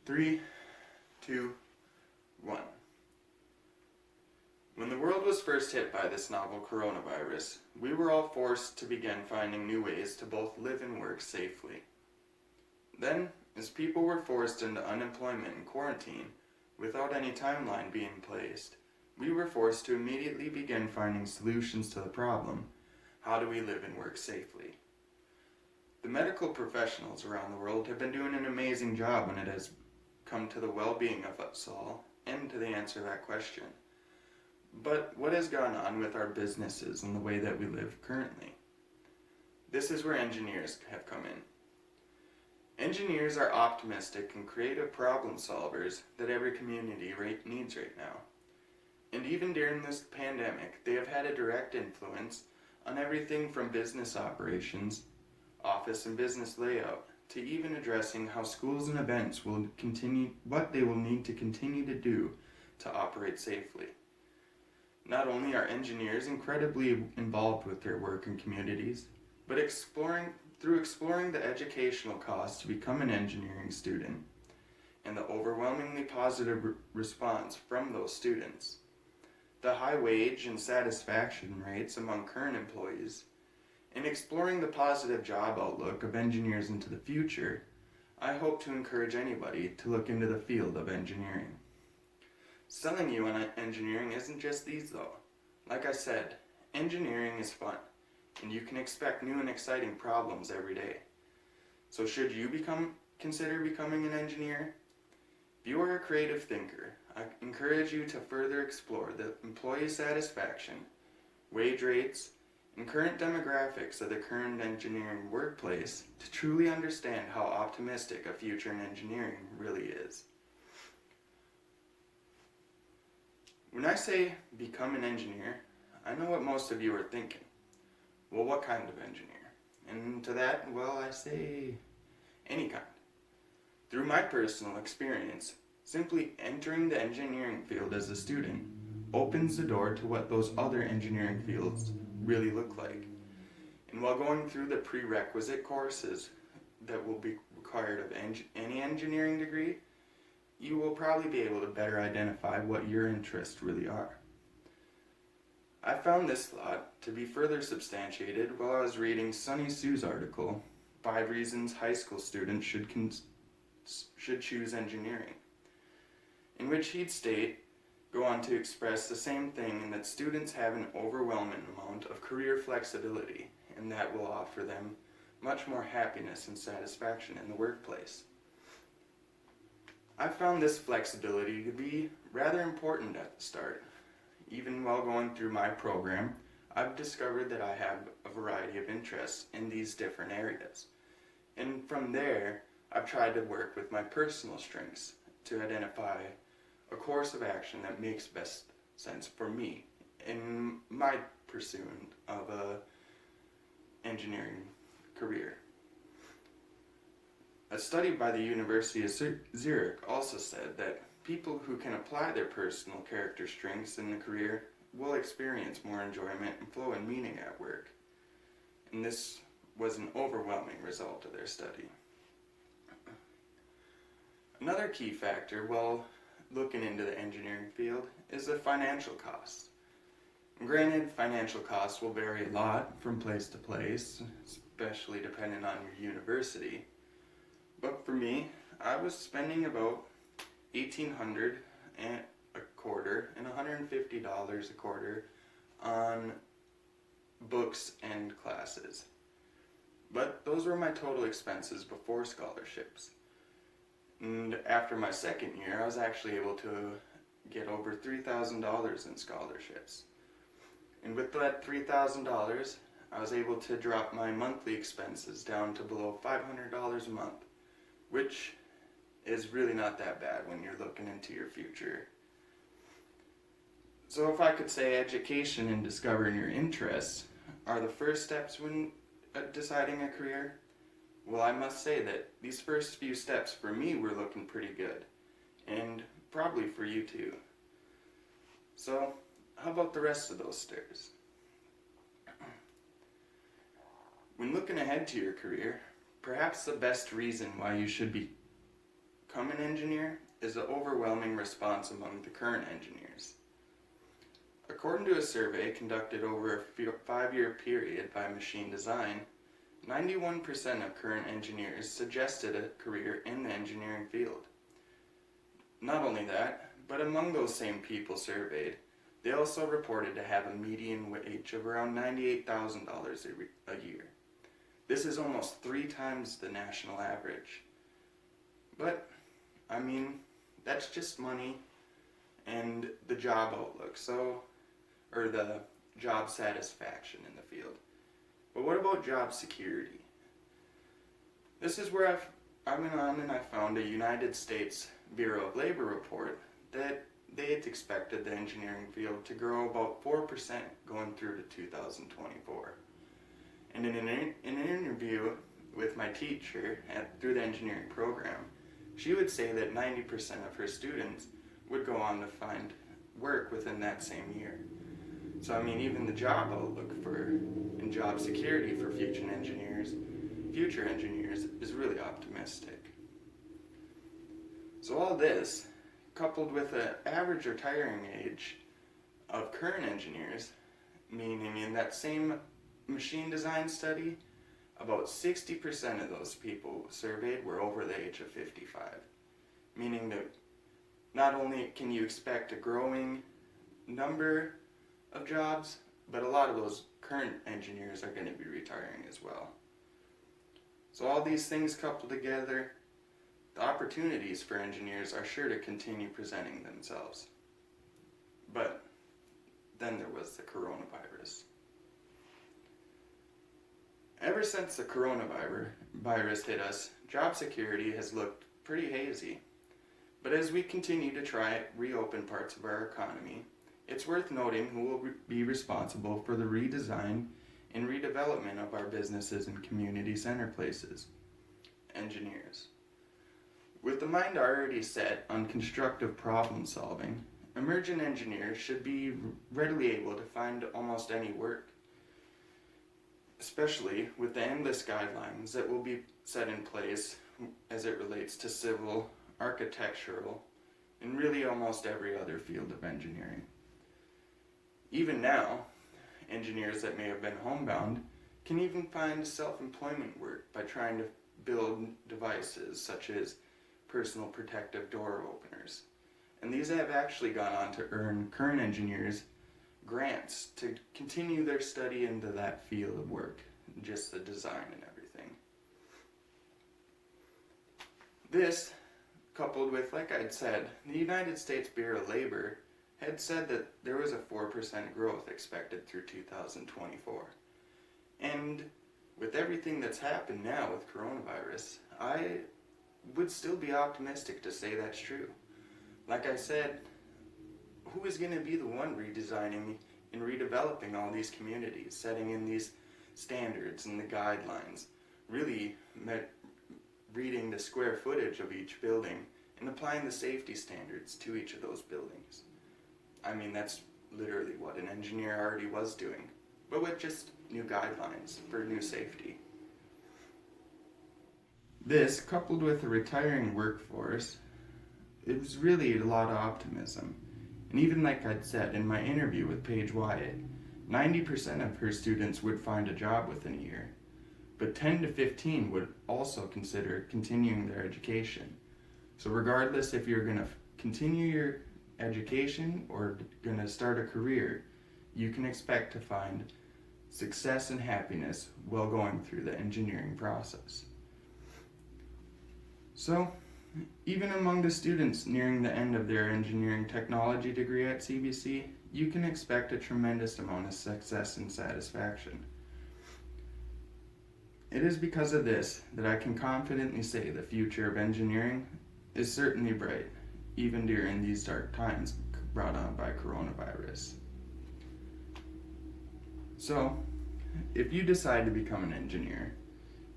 Three, two, one. When the world was first hit by this novel coronavirus, we were all forced to begin finding new ways to both live and work safely. Then, as people were forced into unemployment and quarantine, without any timeline being placed, we were forced to immediately begin finding solutions to the problem: how do we live and work safely? The medical professionals around the world have been doing an amazing job when it has come to the well-being of us all and to the answer to that question. But what has gone on with our businesses and the way that we live currently? This is where engineers have come in. Engineers are optimistic and creative problem solvers that every community needs right now. And even during this pandemic, they have had a direct influence on everything from business operations, office and business layout, to even addressing how schools and events will continue, what they will need to continue to do to operate safely. Not only are engineers incredibly involved with their work and communities, but through exploring the educational costs to become an engineering student and the overwhelmingly positive response from those students, the high wage and satisfaction rates among current employees, and exploring the positive job outlook of engineers into the future, I hope to encourage anybody to look into the field of engineering. Selling you on engineering isn't just these though. Like I said, engineering is fun, and you can expect new and exciting problems every day. So should you consider becoming an engineer? If you are a creative thinker, I encourage you to further explore the employee satisfaction, wage rates, and current demographics of the current engineering workplace to truly understand how optimistic a future in engineering really is. When I say become an engineer, I know what most of you are thinking. Well, what kind of engineer? And to that, well, I say any kind. Through my personal experience, simply entering the engineering field as a student opens the door to what those other engineering fields really look like. And while going through the prerequisite courses that will be required of any engineering degree, you will probably be able to better identify what your interests really are. I found this thought to be further substantiated while I was reading Sunny Sue's article, 5 Reasons High School Students Should Choose Engineering, in which he'd go on to express the same thing, in that students have an overwhelming amount of career flexibility, and that will offer them much more happiness and satisfaction in the workplace. I found this flexibility to be rather important at the start. Even while going through my program, I've discovered that I have a variety of interests in these different areas. And from there, I've tried to work with my personal strengths to identify a course of action that makes best sense for me in my pursuit of a engineering career. A study by the University of Zurich also said that people who can apply their personal character strengths in a career will experience more enjoyment and flow and meaning at work. And this was an overwhelming result of their study. Another key factor while looking into the engineering field is the financial costs. Granted, financial costs will vary a lot from place to place, especially depending on your university. But for me, I was spending about $1,800 a quarter and $150 a quarter on books and classes. But those were my total expenses before scholarships. And after my second year, I was actually able to get over $3,000 in scholarships. And with that $3,000, I was able to drop my monthly expenses down to below $500 a month, which is really not that bad when you're looking into your future. So if I could say, education and discovering your interests are the first steps when deciding a career, well, I must say that these first few steps for me were looking pretty good, and probably for you too. So how about the rest of those steps? When looking ahead to your career, perhaps the best reason why you should become become an engineer is the overwhelming response among the current engineers. According to a survey conducted over a 5-year period by Machine Design, 91% of current engineers suggested a career in the engineering field. Not only that, but among those same people surveyed, they also reported to have a median wage of around $98,000 a year. This is almost 3 times the national average. But, I mean, that's just money and the job outlook, or the job satisfaction in the field. But what about job security? This is where I went on and I found a United States Bureau of Labor report that they had expected the engineering field to grow about 4% going through to 2024. And in an interview with my teacher through the engineering program, she would say that 90% of her students would go on to find work within that same year. So I mean, even the job outlook and job security for future engineers is really optimistic. So all this, coupled with the average retiring age of current engineers, meaning in that same machine design study, about 60% of those people surveyed were over the age of 55, meaning that not only can you expect a growing number of jobs, but a lot of those current engineers are going to be retiring as well. So all these things coupled together, the opportunities for engineers are sure to continue presenting themselves. But then there was the coronavirus. Ever since the coronavirus hit us, job security has looked pretty hazy. But as we continue to try reopen parts of our economy, it's worth noting who will be responsible for the redesign and redevelopment of our businesses and community center places. Engineers. With the mind already set on constructive problem solving, emergent engineers should be readily able to find almost any work, especially with the endless guidelines that will be set in place as it relates to civil, architectural, and really almost every other field of engineering. Even now, engineers that may have been homebound can even find self-employment work by trying to build devices such as personal protective door openers. And these have actually gone on to earn current engineers grants to continue their study into that field of work, just the design and everything. This, coupled with, like I'd said, the United States Bureau of Labor had said that there was a 4% growth expected through 2024. And with everything that's happened now with coronavirus, I would still be optimistic to say that's true. Like I said, who is going to be the one redesigning and redeveloping all these communities, setting in these standards and the guidelines, really reading the square footage of each building and applying the safety standards to each of those buildings? I mean, that's literally what an engineer already was doing, but with just new guidelines for new safety. This, coupled with a retiring workforce, it was really a lot of optimism. And even like I'd said in my interview with Paige Wyatt, 90% of her students would find a job within a year, but 10 to 15 would also consider continuing their education. So regardless if you're going to continue your education or going to start a career, you can expect to find success and happiness while going through the engineering process. So, even among the students nearing the end of their engineering technology degree at CBC, you can expect a tremendous amount of success and satisfaction. It is because of this that I can confidently say the future of engineering is certainly bright, even during these dark times brought on by coronavirus. So, if you decide to become an engineer,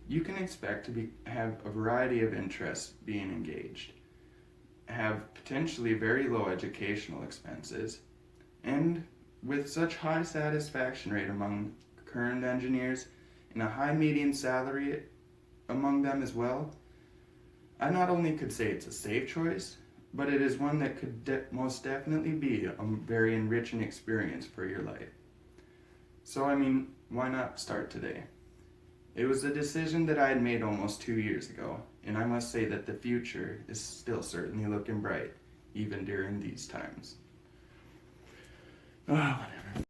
you can expect to have a variety of interests being engaged, have potentially very low educational expenses, and with such high satisfaction rate among current engineers and a high median salary among them as well, I not only could say it's a safe choice, but it is one that could most definitely be a very enriching experience for your life. So, why not start today? It was a decision that I had made almost 2 years ago, and I must say that the future is still certainly looking bright, even during these times. Oh, whatever.